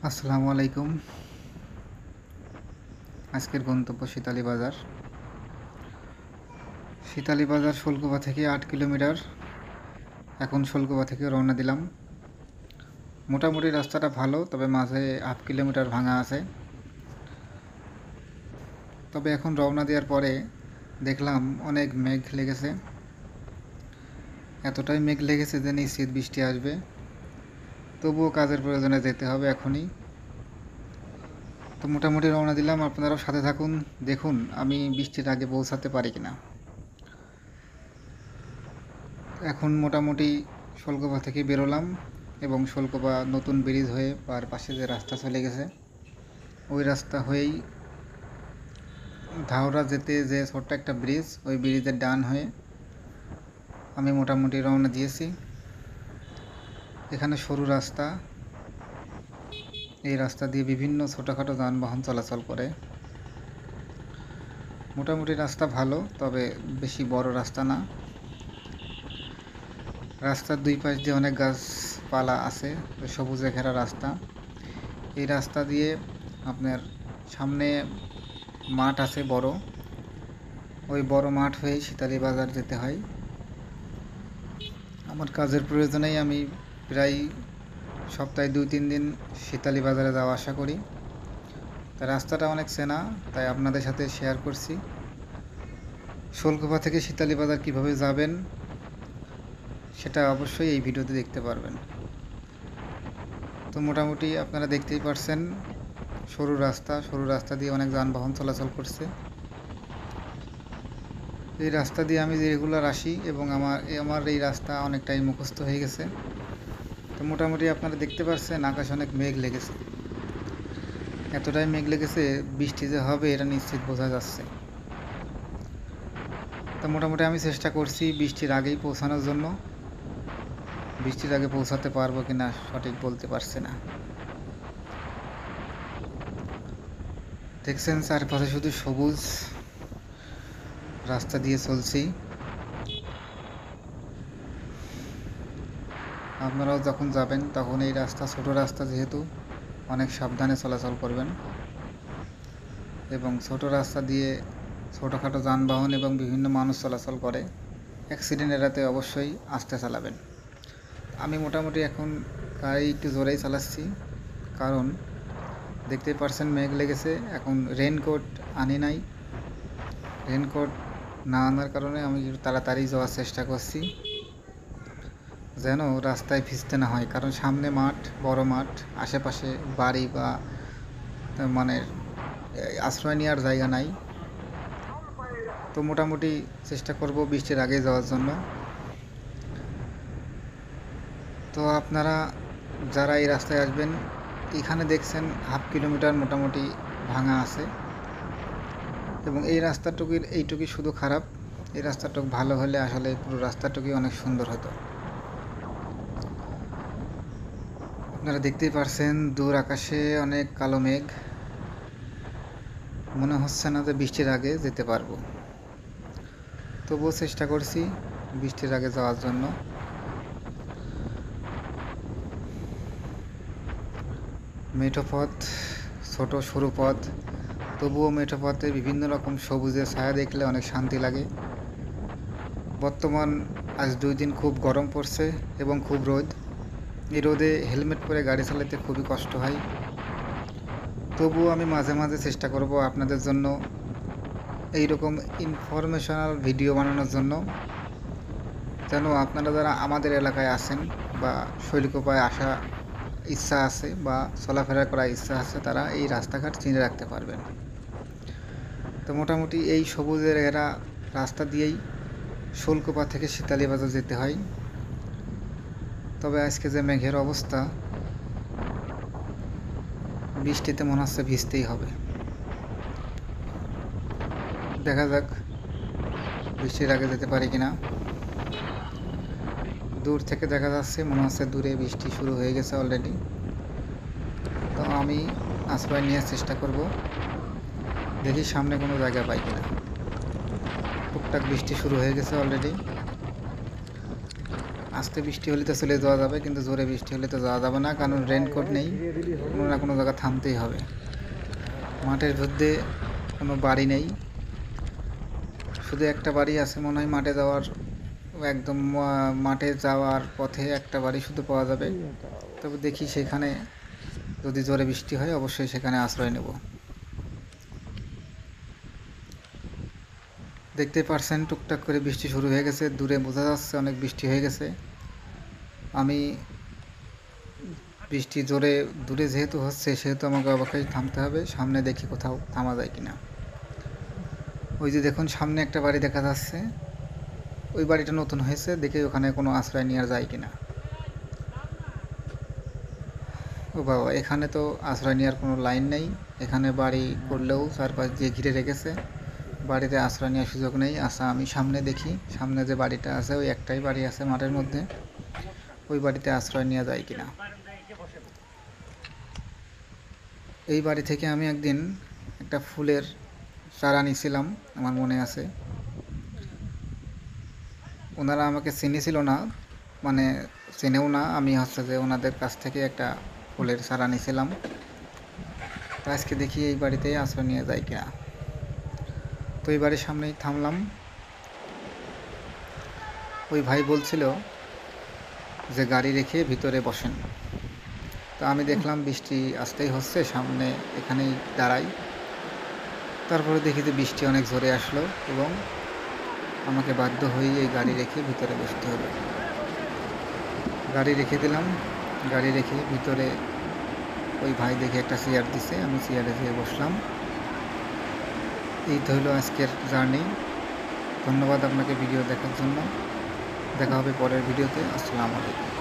আসসালামু আলাইকুম। আজকের গন্তব্য শীতালী বাজার। শীতালী বাজার শোলকুপা থেকে ৮ কিলোমিটার। এখন শোলকুপা থেকে রওনা দিলাম। মোটামুটি রাস্তাটা ভালো, তবে মাঝে ৮ কিলোমিটার ভাঙা আছে। তবে এখন রওনা দেওয়ার পরে দেখলাম অনেক মেঘ লেগেছে। এতটাই মেঘ লেগেছে যে নিশ্চিত বৃষ্টি আসবে। তবুও কাজের প্রয়োজনে যেতে হবে এখনই। তো মোটামুটি রওনা দিলাম, আপনারাও সাথে থাকুন, দেখুন আমি বৃষ্টির আগে পৌঁছাতে পারি কিনা। এখন মোটামুটি শোলকুপা থেকে বেরোলাম এবং শোলকুপা নতুন ব্রিজ হয়ে তার পাশে যে রাস্তা চলে গেছে, ওই রাস্তা হয়েই ধাওড়া যেতে যে ছোট্ট একটা ব্রিজ, ওই ব্রিজের ডান হয়ে আমি মোটামুটি রওনা দিয়েছি। এখানে সরু রাস্তা, এই রাস্তা দিয়ে বিভিন্ন ছোটোখাটো যানবাহন চলাচল করে। মোটামুটি রাস্তা ভালো, তবে বেশি বড় রাস্তা না। রাস্তার দুই পাশ দিয়ে অনেক গাছপালা আছে, সবুজে ঘেরা রাস্তা। এই রাস্তা দিয়ে আপনার সামনে মাঠ আছে বড়, ওই বড় মাঠ হয়ে শীতালী বাজার যেতে হয়। আমার কাজের প্রয়োজনেই আমি প্রায় সপ্তাহে 2-3 দিন শীতালী বাজারে যাওয়া আসা করি। তা রাস্তাটা অনেক চেনা, তাই আপনাদের সাথে শেয়ার করছি। শোলকুপা থেকে শীতালী বাজার কীভাবে যাবেন সেটা অবশ্যই এই ভিডিওতে দেখতে পারবেন। তো মোটামুটি আপনারা দেখতেই পারছেন সরু রাস্তা দিয়ে অনেক যানবাহন চলাচল করছে। এই রাস্তা দিয়ে আমি রেগুলার আসি এবং আমার এই রাস্তা অনেকটাই মুখস্থ হয়ে গেছে। তো মোটামুটি আপনারা দেখতে পাচ্ছেন আকাশে অনেক মেঘ লেগেছে। এতটাই মেঘ লেগেছে, বৃষ্টি যে হবে এটা নিশ্চিত বোঝা যাচ্ছে। তো মোটামুটি আমি চেষ্টা করছি বৃষ্টির আগেই পৌঁছানোর জন্য। বৃষ্টির আগে পৌঁছাতে পারবো কি না সঠিক বলতে পারছি না। দেখছেন চারপাশে শুধু সবুজ, রাস্তা দিয়ে চলছি। আপনারাও যখন যাবেন তখন এই রাস্তা ছোট রাস্তা, যেহেতু অনেক সাবধানে চলাচল করবেন এবং ছোট রাস্তা দিয়ে ছোটোখাটো যানবাহন এবং বিভিন্ন মানুষ চলাচল করে। অ্যাক্সিডেন্ট এড়াতে অবশ্যই আস্তে চালাবেন। আমি মোটামুটি এখন গাড়ি একটু জোরেই চালাচ্ছি, কারণ দেখতেই পারছেন মেঘ লেগেছে। এখন রেনকোট আনি নাই, রেনকোট না আনার কারণে আমি একটু তাড়াতাড়ি যাওয়ার চেষ্টা করছি, যেন রাস্তায় ভিজতে না হয়। কারণ সামনে মাঠ, বড় মাঠ, আশেপাশে বাড়ি বা মানে আশ্রয় নেওয়ার জায়গা নাই। তো মোটামুটি চেষ্টা করব বৃষ্টির আগে যাওয়ার জন্য। তো আপনারা যারা এই রাস্তায় আসবেন, এখানে দেখছেন 1/2 কিলোমিটার মোটামুটি ভাঙা আছে এবং এই এইটুকুই শুধু খারাপ। এই রাস্তাটুকু ভালো হলে আসলে পুরো রাস্তাটুকুই অনেক সুন্দর হতো। আপনারা দেখতেই পারছেন দূর আকাশে অনেক কালো মেঘ। মনে হচ্ছে না যে বৃষ্টির আগে যেতে পারবো, তবুও চেষ্টা করছি বৃষ্টির আগে যাওয়ার জন্য। মেঠো পথ, ছোট সরু পথ, তবুও মেঠো পথে বিভিন্ন রকম সবুজের ছায়া দেখলে অনেক শান্তি লাগে। বর্তমান আজ 2 দিন খুব গরম পড়ছে এবং খুব রোদ। এই রোদে হেলমেট পরে গাড়ি চালাতে খুবই কষ্ট হয়। তবুও আমি মাঝে মাঝে চেষ্টা করব আপনাদের জন্য এই রকম ইনফরমেশনাল ভিডিও বানানোর জন্য, যেন আপনারা যারা আমাদের এলাকায় আছেন বা শৈলকুপায় আসা ইচ্ছা আছে বা চলাফেরা করার ইচ্ছা আছে, তারা এই রাস্তাঘাট চিনে রাখতে পারবেন। তো মোটামুটি এই সবুজের এরা রাস্তা দিয়েই শোলকুপা থেকে শীতালী বাজার যেতে হয়। তবে আজকে যে মেঘের অবস্থা, বৃষ্টিতে মনে হচ্ছে ভিজতেই হবে। দেখা যাক বৃষ্টির আগে যেতে পারি কিনা। দূর থেকে দেখা যাচ্ছে মনে হচ্ছে দূরে বৃষ্টি শুরু হয়ে গেছে অলরেডি। তো আমি আশ্রয় নেওয়ার চেষ্টা করব, দেখি সামনে কোনো জায়গা পাই কিনা। টুকটাক বৃষ্টি শুরু হয়ে গেছে অলরেডি। আস্তে বৃষ্টি হলে তো চলে যাওয়া যাবে, কিন্তু জোরে বৃষ্টি হলে তো যাওয়া যাবে না, কারণ রেনকোট নেই, কোনো না কোনো জায়গা থামতেই হবে। মাঠের মধ্যে কোনো বাড়ি নেই, শুধু একটা বাড়ি আছে মনে হয় মাঠে যাওয়ার, একদম মাঠে যাওয়ার পথে একটা বাড়ি শুধু পাওয়া যাবে। তবে দেখি সেখানে যদি জোরে বৃষ্টি হয় অবশ্যই সেখানে আশ্রয় নেব। দেখতে পারছেন টুকটাক করে বৃষ্টি শুরু হয়ে গেছে, দূরে বোঝা যাচ্ছে অনেক বৃষ্টি হয়ে গেছে। আমি বৃষ্টি দূরে যেহেতু হচ্ছে সেহেতু আমাকে অবশ্যই থামতে হবে, সামনে দেখি কোথাও থামা যায় কিনা। ওই যে দেখুন সামনে একটা বাড়ি দেখা যাচ্ছে, ওই বাড়িটা নতুন হয়েছে, দেখে ওখানে কোনো আশ্রয় নেওয়া যায় কিনা। ও বাবা, এখানে তো আশ্রয় নেওয়ার কোনো লাইন নেই, এখানে বাড়ি করলেও চারপাশ দিয়ে ঘিরে রেখেছে, বাড়িতে আশ্রয় নেওয়ার সুযোগ নেই। আচ্ছা, আমি সামনে দেখি, সামনে যে বাড়িটা আছে ওই একটাই বাড়ি আছে মাঠের মধ্যে, ওই বাড়িতে আশ্রয় নেওয়া যায় কিনা। এই বাড়ি থেকে আমি একদিন একটা ফুলের চারা নিয়েছিলাম, আমার মনে আছে। ওনারা আমাকে চিনেছিল না, মানে চেনেও না, আমি হচ্ছে যে ওনাদের কাছ থেকে একটা ফুলের চারা নিয়েছিলাম। তো আজকে দেখি এই বাড়িতেই আশ্রয় নিয়ে যায় কিনা। তো এই বাড়ির সামনেই থামলাম। ওই ভাই বলছিল যে গাড়ি রেখে ভিতরে বসেন। তো আমি দেখলাম বৃষ্টি আসতেই হচ্ছে, সামনে এখানেই দাঁড়াই। তারপরে দেখি যে বৃষ্টি অনেক জোরে আসলো এবং আমাকে বাধ্য হয়ে এই গাড়ি রেখে ভিতরে বসতে হলো। গাড়ি রেখে দিলাম, গাড়ি রেখে ভিতরে ওই ভাই দেখে একটা চেয়ার দিছে, আমি চেয়ারে যেয়ে বসলাম। এই তো হলো আজকের জার্নি। ধন্যবাদ আপনাকে ভিডিও দেখার জন্য। দেখা হবে পরের ভিডিওতে। আসসালামু আলাইকুম।